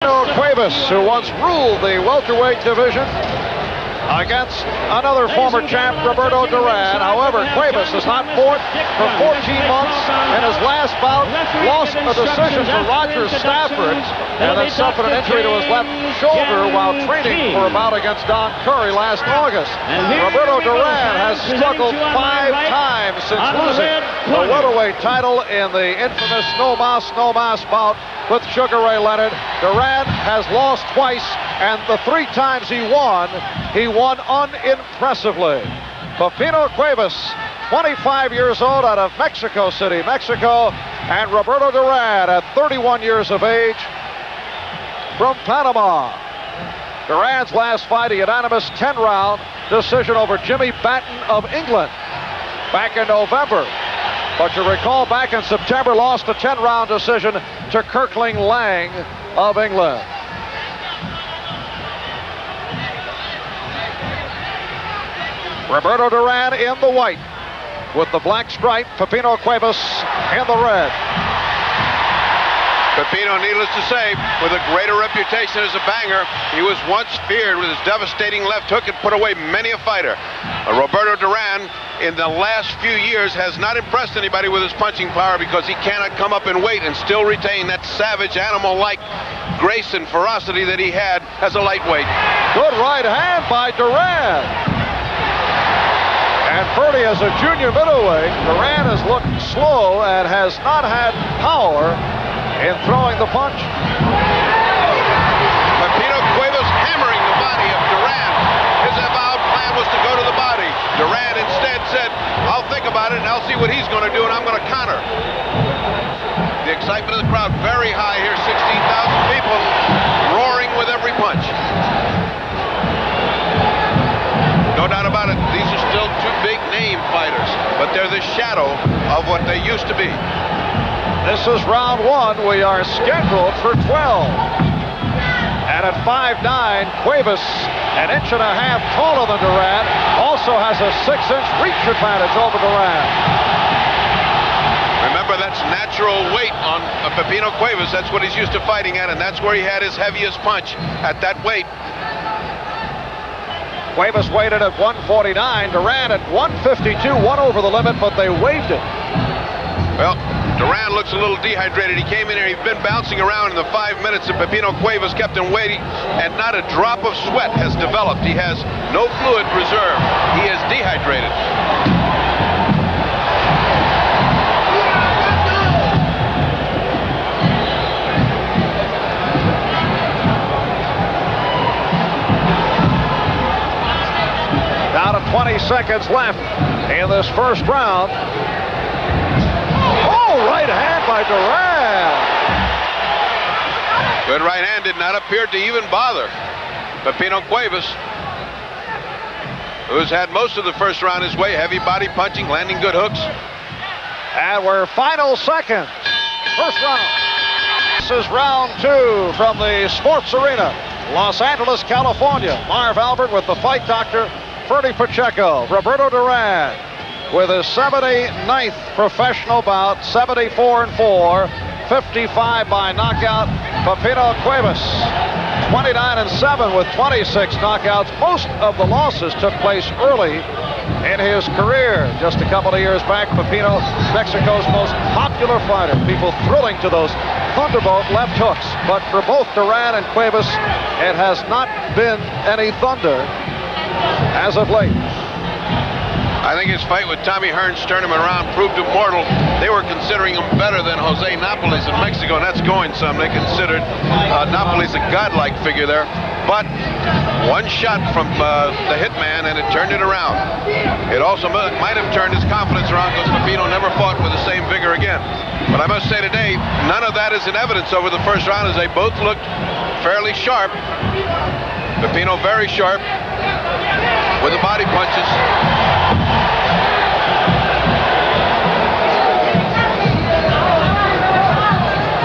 Cuevas, who once ruled the welterweight division, against another former champ, Roberto Duran. However, Cuevas has not fought for 14 months, and his last bout lost a decision to Roger Stafford, and then suffered an injury to his left shoulder while training for a bout against Don Curry last August. Roberto Duran has struggled 5 times since losing the welterweight title in the infamous no mas bout with Sugar Ray Leonard. Duran has lost twice, and the 3 times he won unimpressively. Pepino Cuevas, 25 years old, out of Mexico City, Mexico, and Roberto Duran at 31 years of age from Panama. Duran's last fight, a unanimous 10-round decision over Jimmy Batten of England back in November. But you recall, back in September, lost a 10-round decision to Kirkling Lang of England. Roberto Duran in the white with the black stripe, Pepino Cuevas in the red. Pepino, needless to say, with a greater reputation as a banger, he was once feared with his devastating left hook and put away many a fighter. Roberto Duran, in the last few years, has not impressed anybody with his punching power because he cannot come up in weight and still retain that savage, animal-like grace and ferocity that he had as a lightweight. Good right hand by Duran. And Purdy, as a junior middleweight, Duran has looked slow and has not had power in throwing the punch. Pepino Cuevas hammering the body of Duran. His avowed plan was to go to the body. Duran instead said, I'll think about it and I'll see what he's going to do and I'm going to counter. The excitement of the crowd very high here, 16,000 people roaring with every punch. No doubt about it, these are still 2 big name fighters, but they're the shadow of what they used to be. This is round 1. We are scheduled for 12. And at 5'9", Cuevas, an inch and a half taller than Duran, also has a 6-inch reach advantage over Duran. Remember, that's natural weight on Pepino Cuevas. That's what he's used to fighting at, and that's where he had his heaviest punch, at that weight. Cuevas weighted at 149, Duran at 152, one over the limit, but they waived it. Well, Duran looks a little dehydrated. He came in here, he's been bouncing around in the 5 minutes that Pepino Cuevas kept him waiting, and not a drop of sweat has developed. He has no fluid reserve. He is dehydrated. Down to 20 seconds left in this first round. Oh, right hand by Duran. Good right hand, did not appear to even bother Pepino Cuevas, who's had most of the first round his way, heavy body punching, landing good hooks. And we're final seconds. First round. This is round 2 from the Sports Arena, Los Angeles, California. Marv Albert with the fight doctor, Ferdy Pacheco. Roberto Duran with his 79th professional bout, 74-4, 55 by knockout. Pepino Cuevas, 29-7 with 26 knockouts. Most of the losses took place early in his career. Just a couple of years back, Pepino, Mexico's most popular fighter. People thrilling to those thunderbolt left hooks. But for both Duran and Cuevas, it has not been any thunder as of late. I think his fight with Tommy Hearns turned him around, proved him mortal. They were considering him better than Jose Napoles in Mexico, and that's going some. They considered Napoles a godlike figure there. But one shot from the hitman, and it turned it around. It also might have turned his confidence around because Pepino never fought with the same vigor again. But I must say today, none of that is in evidence over the first round, as they both looked fairly sharp. Pepino very sharp with the body punches.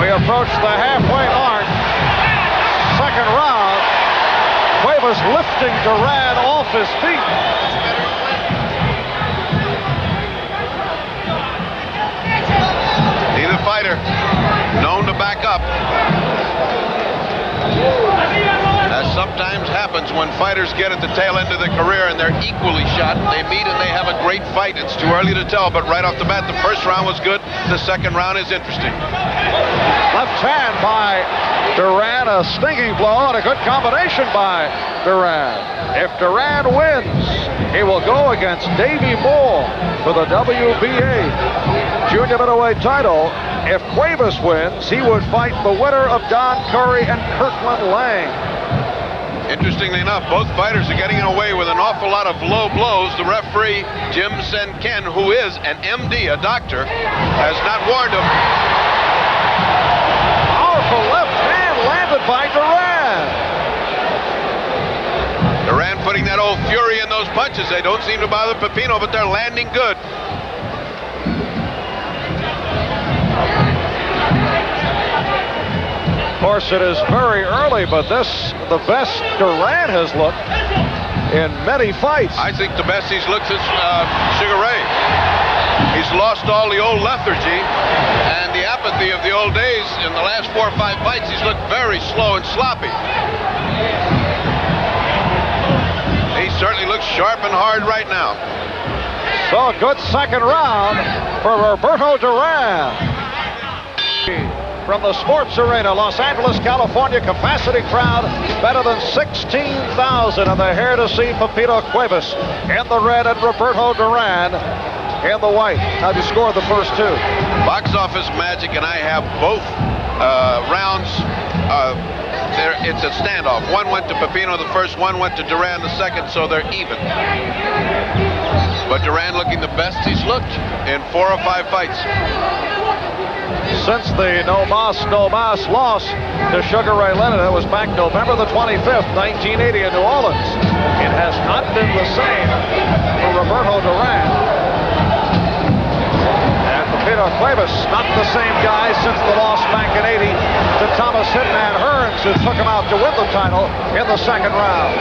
We approach the halfway mark. Second round. Cuevas lifting Duran off his feet. Neither fighter known to back up. sometimes happens when fighters get at the tail end of their career and they're equally shot. They meet and they have a great fight. It's too early to tell, but right off the bat, the first round was good. The second round is interesting. Left hand by Duran, a stinging blow, and a good combination by Duran. If Duran wins, he will go against Davey Moore for the WBA junior middleweight title. If Cuevas wins, he would fight the winner of Don Curry and Kirkland Lang. Interestingly enough, both fighters are getting away with an awful lot of low blows. The referee, Jim Senken, who is an MD, a doctor, has not warned him. Powerful left hand landed by Duran. Duran putting that old fury in those punches. They don't seem to bother Pepino, but they're landing good. Of course, it is very early, but this the best Duran has looked in many fights. I think the best he's looked is Sugar Ray. He's lost all the old lethargy and the apathy of the old days. In the last 4 or 5 fights, he's looked very slow and sloppy. He certainly looks sharp and hard right now. So a good second round for Roberto Duran. From the Sports Arena, Los Angeles, California, capacity crowd better than 16,000, and they're here to see Pepino Cuevas in the red and Roberto Duran in the white. How'd you score the first two? Box Office Magic and I have both rounds. It's a standoff. One went to Pepino the first, one went to Duran the second, so they're even. But Duran looking the best he's looked in 4 or 5 fights. Since the no mas loss to Sugar Ray Leonard, it was back November the 25th, 1980 in New Orleans. It has not been the same for Roberto Duran. And Pepino Cuevas, not the same guy since the loss back in 80 to Thomas Hitman Hearns, who took him out to win the title in the second round.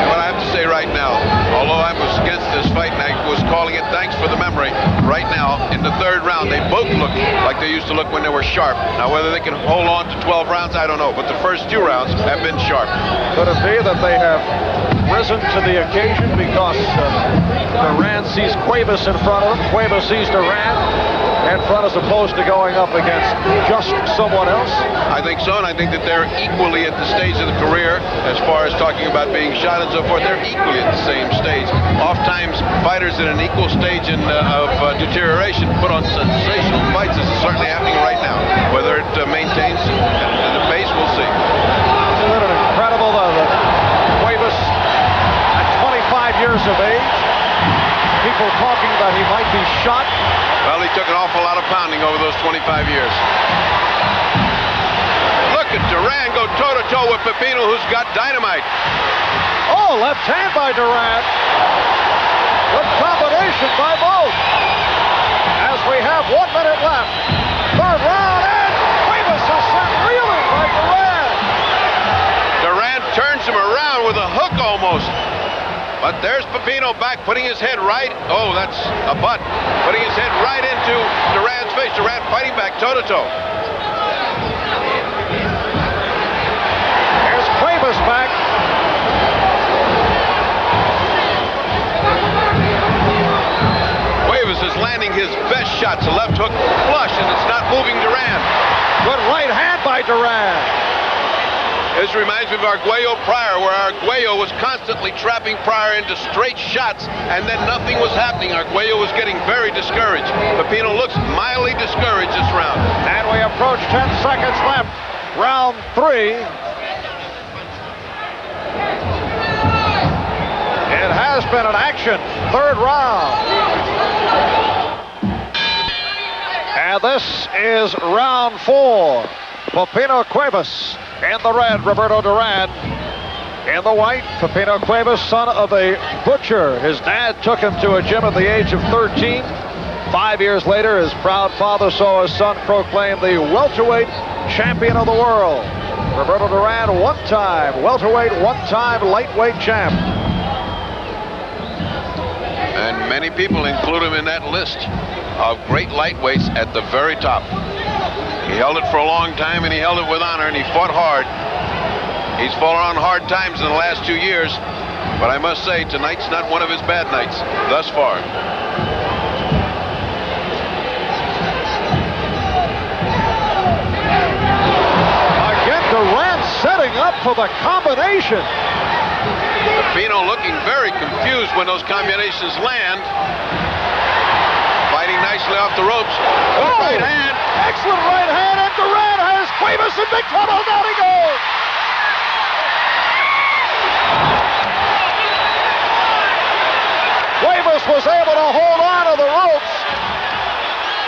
What I have to say right now, although I was against this fight and I was calling it thanks for the memory, right now in the third round they both look like they used to look when they were sharp. Now whether they can hold on to 12 rounds, I don't know, but the first 2 rounds have been sharp. Could it be that they have risen to the occasion because Duran sees Cuevas in front of him, Cuevas sees Duran in front as opposed to going up against just someone else? I think so, and I think that they're equally at the stage of the career as far as talking about being shot and so forth. They're equally at the same stage. Oftentimes, fighters in an equal stage of deterioration put on sensational fights. This is certainly happening right now. Whether it maintains the pace, we'll see. Isn't it incredible that Cuevas, at 25 years of age, people talking about he might be shot. Well, he took an awful lot of pounding over those 25 years. Look at Duran go toe-to-toe with Pepino, who's got dynamite. Oh, left hand by Duran. Good combination by both. As we have 1 minute left. Third round, and Cuevas is sent reeling by Duran. Duran turns him around with a hook almost. But there's Pepino back, putting his head right. Oh, that's a butt. Putting his head right into Duran's face. Duran fighting back toe-to-toe. Here's Cuevas back. Cuevas is landing his best shots. A left hook flush, and it's not moving Duran. Good right hand by Duran. This reminds me of Arguello Pryor, where Arguello was constantly trapping Pryor into straight shots, and then nothing was happening. Arguello was getting very discouraged. Pepino looks mildly discouraged this round. And we approach 10 seconds left. Round 3. It has been an action. Third round. And this is round 4. Pepino Cuevas in the red, Roberto Duran in the white. Pepino Cuevas, son of a butcher. His dad took him to a gym at the age of 13. 5 years later, his proud father saw his son proclaimed the welterweight champion of the world. Roberto Duran, one-time welterweight, one-time lightweight champ. And many people include him in that list of great lightweights at the very top. He held it for a long time, and he held it with honor, and he fought hard. He's fallen on hard times in the last 2 years, but I must say, tonight's not one of his bad nights thus far. Again, Duran setting up for the combination. Pepino looking very confused when those combinations land. Fighting nicely off the ropes. Oh, Right hand. excellent right hand, and Duran has Cuevas in big trouble. Down he goes. Cuevas was able to hold on to the ropes.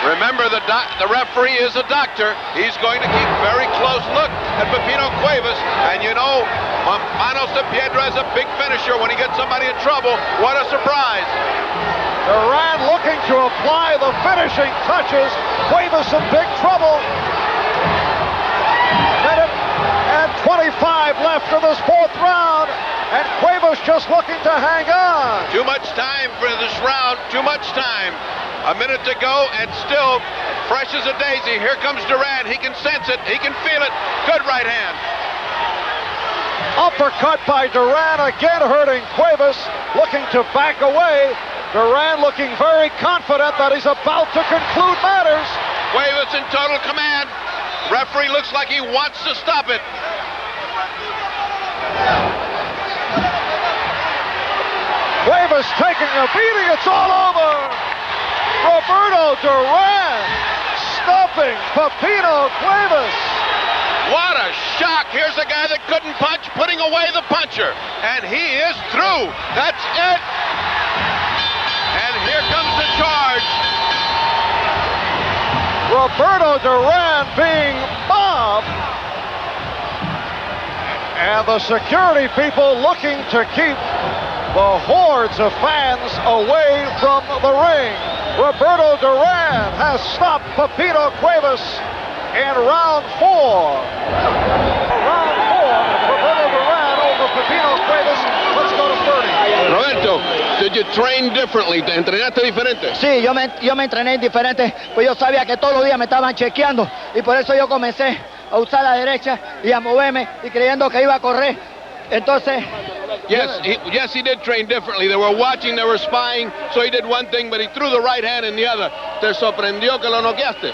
Remember, the referee is a doctor. He's going to keep very close look at Pepino Cuevas. And you know, Manos de Piedra is a big finisher when he gets somebody in trouble. What a surprise. Duran looking to apply the finishing touches. Cuevas in big trouble. Minute and 25 left in this fourth round. And Cuevas just looking to hang on. Too much time for this round. Too much time. A minute to go, and still fresh as a daisy. Here comes Duran. He can sense it. He can feel it. Good right hand. Uppercut by Duran, again hurting Cuevas, looking to back away. Duran looking very confident that he's about to conclude matters. Cuevas in total command. Referee looks like he wants to stop it. Cuevas taking a beating. It's all over. Roberto Duran stuffing Pepino Cuevas. What a shock. Here's a guy that couldn't punch, putting away the puncher. And he is through. That's it. And here comes the charge. Roberto Duran being mobbed. And the security people looking to keep the hordes of fans away from the ring. Roberto Duran has stopped Pepino Cuevas in round 4. Round 4, Roberto Duran over Pepino Cuevas. Let's go to 30. Roberto, did you train differently? ¿Te entrenaste diferente? Sí, yo me entrené diferente, pues yo sabía que todos los días me estaban chequeando y por eso yo comencé a usar la derecha y a moverme y creyendo que iba a correr. Entonces... Yes, he did train differently. They were watching, they were spying, so he did one thing, but he threw the right hand in the other. ¿Te sorprendió que lo noqueaste?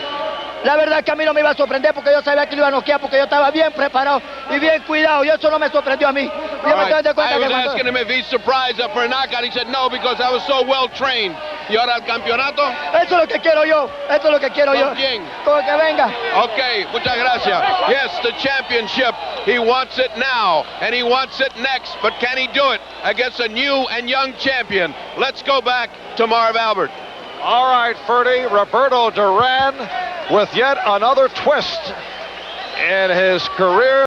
La verdad es que a mí no me iba a sorprender porque yo sabía que lo iba a noquear porque yo estaba bien preparado y bien cuidado y eso no me sorprendió a mí. Yo me estoy dando cuenta I was que cuando... asking him if he's surprised for a knockout. He said no, because I was so well trained. ¿Y ahora el campeonato? Eso es lo que quiero yo, eso es lo que quiero yo. ¿Con quién? Con el que venga. Okay, muchas gracias. Yes, the championship. He wants it now, and he wants it next, but can he do it against a new and young champion? Let's go back to Marv Albert. All right, Ferdy, Roberto Duran with yet another twist in his career.